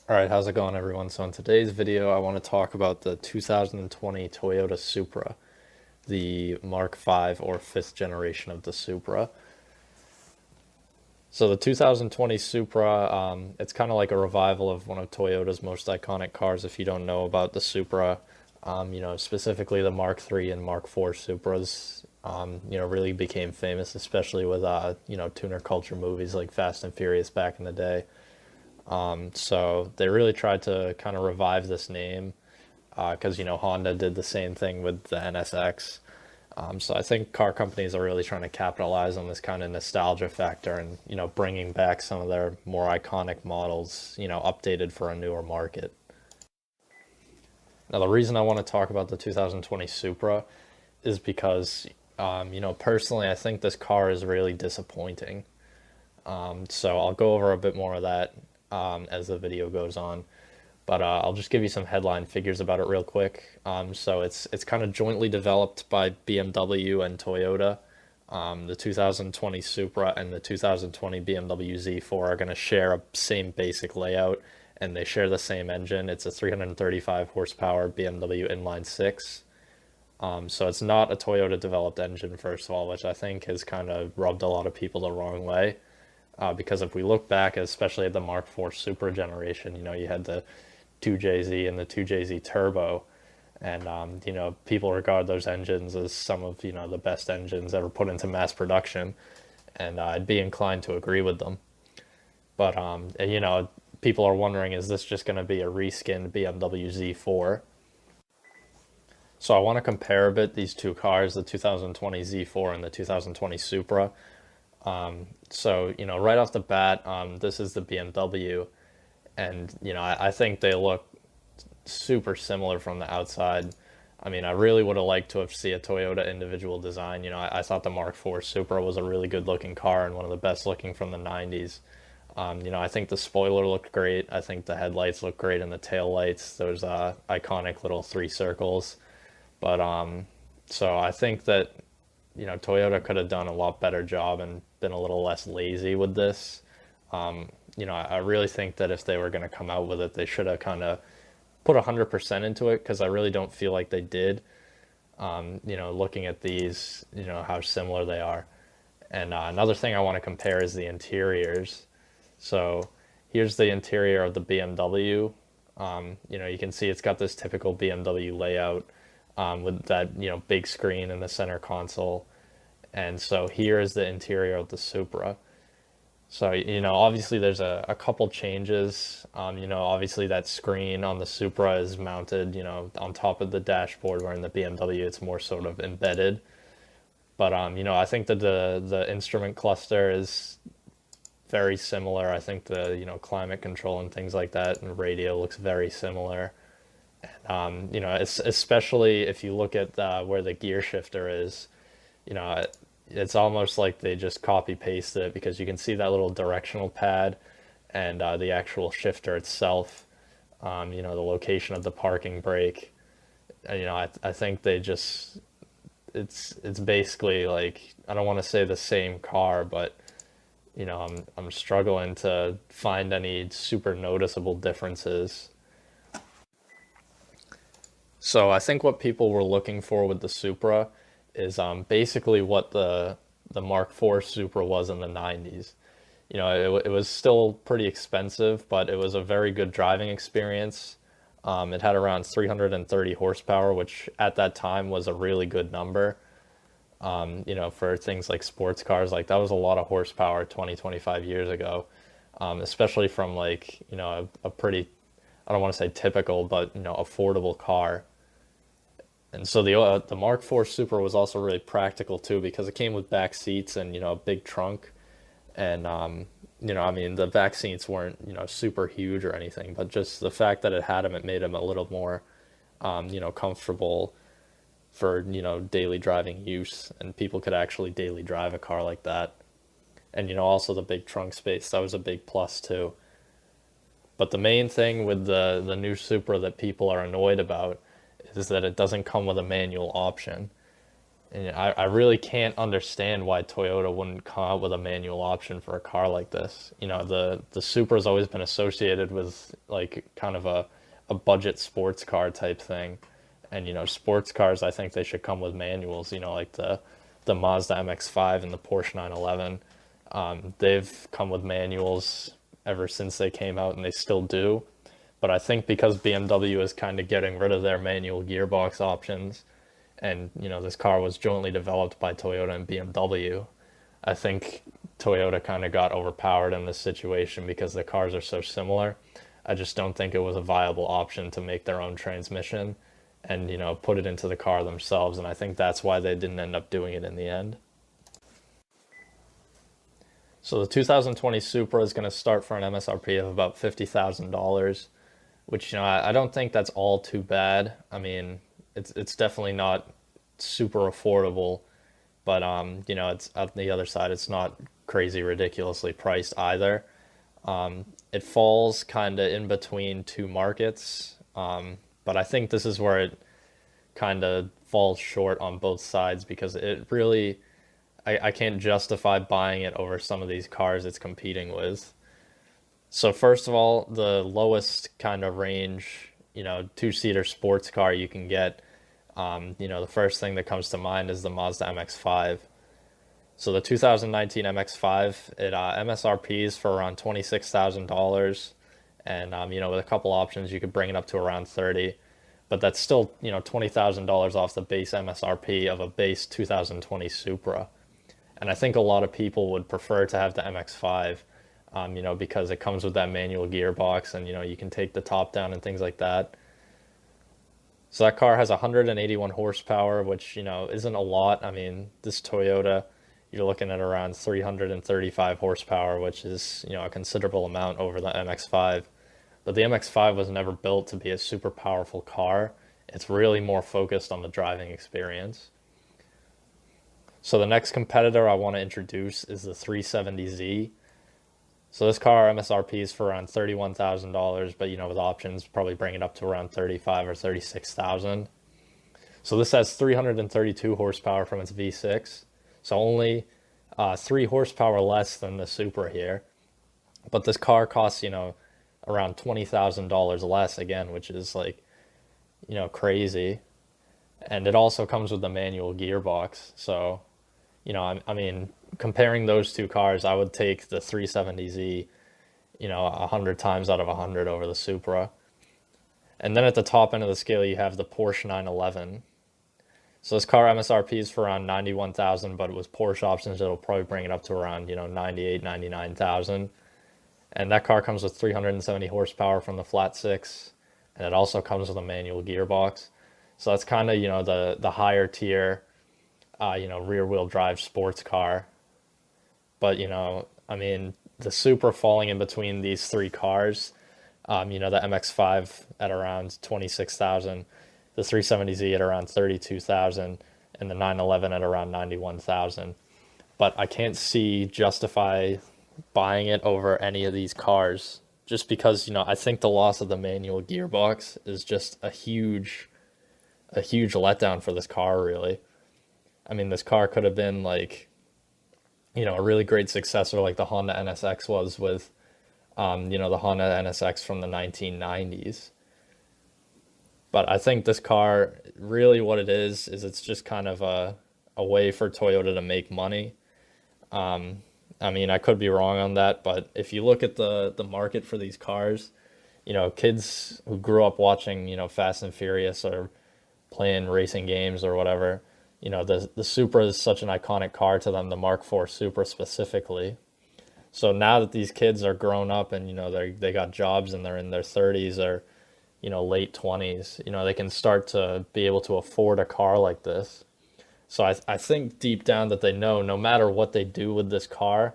Alright, how's it going everyone? So in today's video I want to talk about the 2020 Toyota Supra, the Mark V or fifth generation of the Supra. So the 2020 Supra, it's kind of like a revival of one of Toyota's most iconic cars if you don't know about the Supra. Specifically the Mark III and Mark IV Supras, really became famous, especially with, tuner culture movies like Fast and Furious back in the day. So they really tried to kind of revive this name because Honda did the same thing with the NSX. So I think car companies are really trying to capitalize on this kind of nostalgia factor and bringing back some of their more iconic models, updated for a newer market. Now the reason I want to talk about the 2020 Supra is because personally I think this car is really disappointing. So I'll go over a bit more of that as the video goes on. But I'll just give you some headline figures about it real quick. So it's kind of jointly developed by BMW and Toyota. The 2020 Supra and the 2020 BMW Z4 are going to share a same basic layout, and they share the same engine. It's a 335 horsepower BMW inline six. So it's not a Toyota developed engine, first of all, which I think has kind of rubbed a lot of people the wrong way. Because if we look back, especially at the Mark IV Supra generation, you had the 2JZ and the 2JZ Turbo, and people regard those engines as some of the best engines ever put into mass production, and I'd be inclined to agree with them. But people are wondering, is this just going to be a reskinned BMW Z4? So I want to compare a bit these two cars, the 2020 Z4 and the 2020 Supra. Right off the bat, this is the BMW, and I think they look super similar from the outside. I mean, I really would have liked to have seen a Toyota individual design. I thought the Mark IV Supra was a really good looking car and one of the best looking from the 90s. I think the spoiler looked great. I think the headlights look great and the tail lights. Those iconic little three circles. But so I think that Toyota could have done a lot better job and been a little less lazy with this. I really think that if they were going to come out with it, they should have kind of put 100% into it, because I really don't feel like they did. Looking at these, how similar they are. And another thing I want to compare is the interiors. So here's the interior of the BMW. You can see it's got this typical BMW layout, with that big screen in the center console. And so here is the interior of the Supra. So obviously there's a couple changes. Obviously that screen on the Supra is mounted on top of the dashboard, where in the BMW it's more sort of embedded. But I think that the instrument cluster is very similar. I think the climate control and things like that and radio looks very similar. It's, especially if you look at where the gear shifter is, it's almost like they just copy pasted it, because you can see that little directional pad and the actual shifter itself, the location of the parking brake. I think they just, it's basically like, I don't want to say the same car, but I'm struggling to find any super noticeable differences. So I think what people were looking for with the Supra is basically what the Mark IV Supra was in the 90s. It was still pretty expensive, but it was a very good driving experience. It had around 330 horsepower, which at that time was a really good number. For things like sports cars, like that was a lot of horsepower 20, 25 years ago, especially from like, a pretty, I don't want to say typical, but affordable car. And so the Mark IV Supra was also really practical too, because it came with back seats and a big trunk, and I mean the back seats weren't super huge or anything, but just the fact that it had them, it made them a little more comfortable for daily driving use, and people could actually daily drive a car like that. And also the big trunk space, that was a big plus too. But the main thing with the new Supra that people are annoyed about is that it doesn't come with a manual option. And I really can't understand why Toyota wouldn't come out with a manual option for a car like this. The Supra has always been associated with like kind of a budget sports car type thing. And sports cars, I think they should come with manuals, like the Mazda MX-5 and the Porsche 911. They've come with manuals ever since they came out, and they still do. But I think because BMW is kind of getting rid of their manual gearbox options, and this car was jointly developed by Toyota and BMW, I think Toyota kind of got overpowered in this situation because the cars are so similar. I just don't think it was a viable option to make their own transmission and put it into the car themselves, and I think that's why they didn't end up doing it in the end. So the 2020 Supra is going to start for an MSRP of about $50,000, which I don't think that's all too bad. I mean, it's definitely not super affordable, but it's on the other side, it's not crazy ridiculously priced either. It falls kind of in between two markets, but I think this is where it kind of falls short on both sides because it really, I can't justify buying it over some of these cars it's competing with. So first of all, the lowest kind of range, two-seater sports car you can get, the first thing that comes to mind is the Mazda MX-5. So the 2019 MX-5, it MSRPs for around $26,000, and with a couple options, you could bring it up to around 30, but that's still $20,000 off the base MSRP of a base 2020 Supra. And I think a lot of people would prefer to have the MX-5, because it comes with that manual gearbox, and you can take the top down and things like that. So that car has 181 horsepower, which isn't a lot. I mean, this Toyota, you're looking at around 335 horsepower, which is a considerable amount over the MX-5. But the MX-5 was never built to be a super powerful car. It's really more focused on the driving experience. So the next competitor I want to introduce is the 370Z. So this car MSRP is for around $31,000, but with options, probably bring it up to around 35 or 36,000. So this has 332 horsepower from its V6, so only 3 horsepower less than the Supra here. But this car costs around $20,000 less again, which is like crazy. And it also comes with a manual gearbox, so I mean, comparing those two cars, I would take the 370Z, 100 times out of 100 over the Supra. And then at the top end of the scale, you have the Porsche 911. So this car MSRP is for around 91,000, but with Porsche options, it'll probably bring it up to around 98, 99,000. And that car comes with 370 horsepower from the flat six, and it also comes with a manual gearbox. So that's kind of the higher tier, rear wheel drive sports car. But I mean, the Supra falling in between these three cars, the MX-5 at around 26,000, the 370Z at around 32,000, and the 911 at around 91,000. But I can't justify buying it over any of these cars just because I think the loss of the manual gearbox is just a huge letdown for this car, really. I mean, this car could have been like, a really great successor like the Honda NSX was with, the Honda NSX from the 1990s. But I think this car, really what it is it's just kind of a way for Toyota to make money. I mean, I could be wrong on that, but if you look at the market for these cars, kids who grew up watching, Fast and Furious or playing racing games or whatever, the Supra is such an iconic car to them, the Mark IV Supra specifically. So now that these kids are grown up and, they got jobs and they're in their 30s or, late 20s, they can start to be able to afford a car like this. So I think deep down that they know no matter what they do with this car,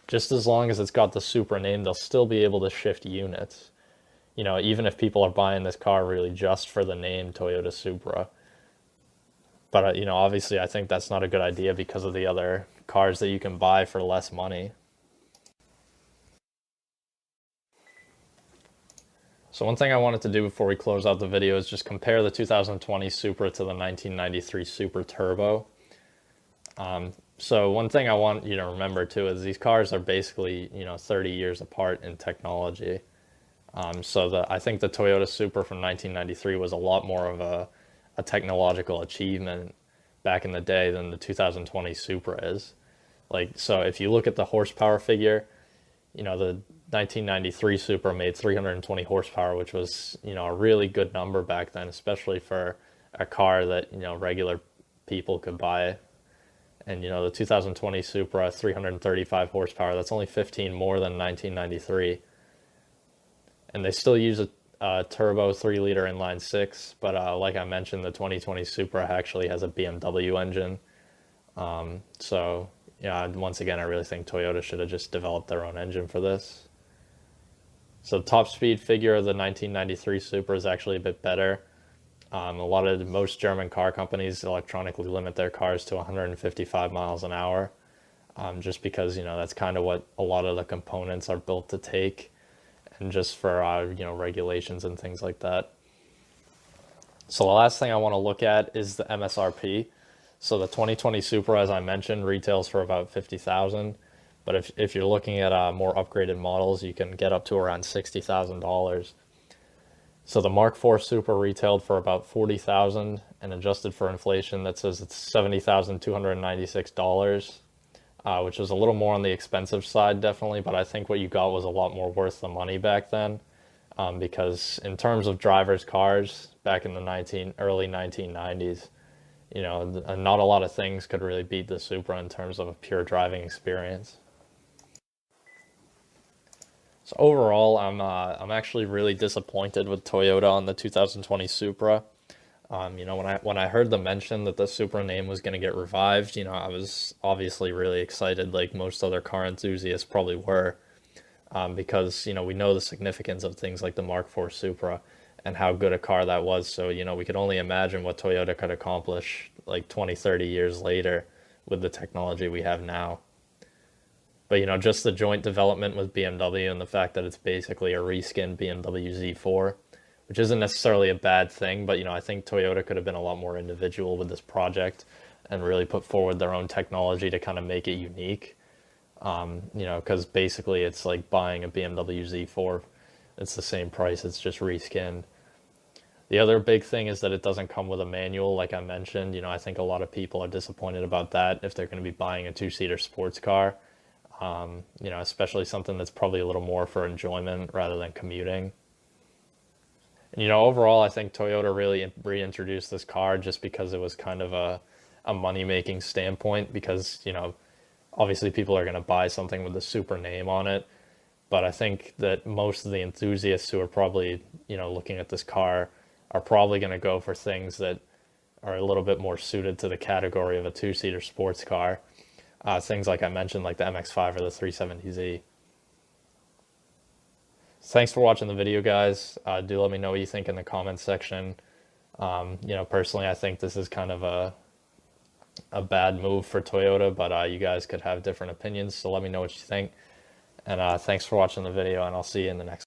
just as long as it's got the Supra name, they'll still be able to shift units. Even if people are buying this car really just for the name Toyota Supra. But, obviously I think that's not a good idea because of the other cars that you can buy for less money. So one thing I wanted to do before we close out the video is just compare the 2020 Supra to the 1993 Supra Turbo. So one thing I want you to remember too is these cars are basically, 30 years apart in technology. I think the Toyota Supra from 1993 was a lot more of a technological achievement back in the day than the 2020 Supra is. So if you look at the horsepower figure, the 1993 Supra made 320 horsepower, which was, a really good number back then, especially for a car that, regular people could buy. And, the 2020 Supra, 335 horsepower, that's only 15 more than 1993. And they still use a turbo 3-liter inline six, but like I mentioned, the 2020 Supra actually has a BMW engine. Yeah, once again, I really think Toyota should have just developed their own engine for this. So the top speed figure of the 1993 Supra is actually a bit better. Most German car companies electronically limit their cars to 155 miles an hour, just because, that's kind of what a lot of the components are built to take, and just for, regulations and things like that. So the last thing I want to look at is the MSRP. So the 2020 Supra, as I mentioned, retails for about 50,000. But if you're looking at more upgraded models, you can get up to around $60,000. So the Mark IV Supra retailed for about 40,000, and adjusted for inflation, that says it's $70,296, which is a little more on the expensive side, definitely. But I think what you got was a lot more worth the money back then, because in terms of drivers' cars back in the early 1990s, not a lot of things could really beat the Supra in terms of a pure driving experience. So overall, I'm actually really disappointed with Toyota on the 2020 Supra. When I heard the mention that the Supra name was going to get revived, I was obviously really excited, like most other car enthusiasts probably were, because we know the significance of things like the Mark IV Supra and how good a car that was. So we could only imagine what Toyota could accomplish like 20, 30 years later with the technology we have now. But just the joint development with BMW and the fact that it's basically a reskinned BMW Z4, which isn't necessarily a bad thing, but I think Toyota could have been a lot more individual with this project and really put forward their own technology to kind of make it unique. Because basically it's like buying a BMW Z4. It's the same price, it's just reskinned. The other big thing is that it doesn't come with a manual, like I mentioned. I think a lot of people are disappointed about that if they're going to be buying a two-seater sports car. Especially something that's probably a little more for enjoyment rather than commuting. And, overall, I think Toyota really reintroduced this car just because it was kind of a money-making standpoint, because, obviously people are going to buy something with the Supra name on it. But I think that most of the enthusiasts who are probably, looking at this car are probably going to go for things that are a little bit more suited to the category of a two-seater sports car. Things like I mentioned, like the MX-5 or the 370Z. Thanks for watching the video, guys. Do let me know what you think in the comments section. Personally, I think this is kind of a bad move for Toyota, but you guys could have different opinions, so let me know what you think. And thanks for watching the video, and I'll see you in the next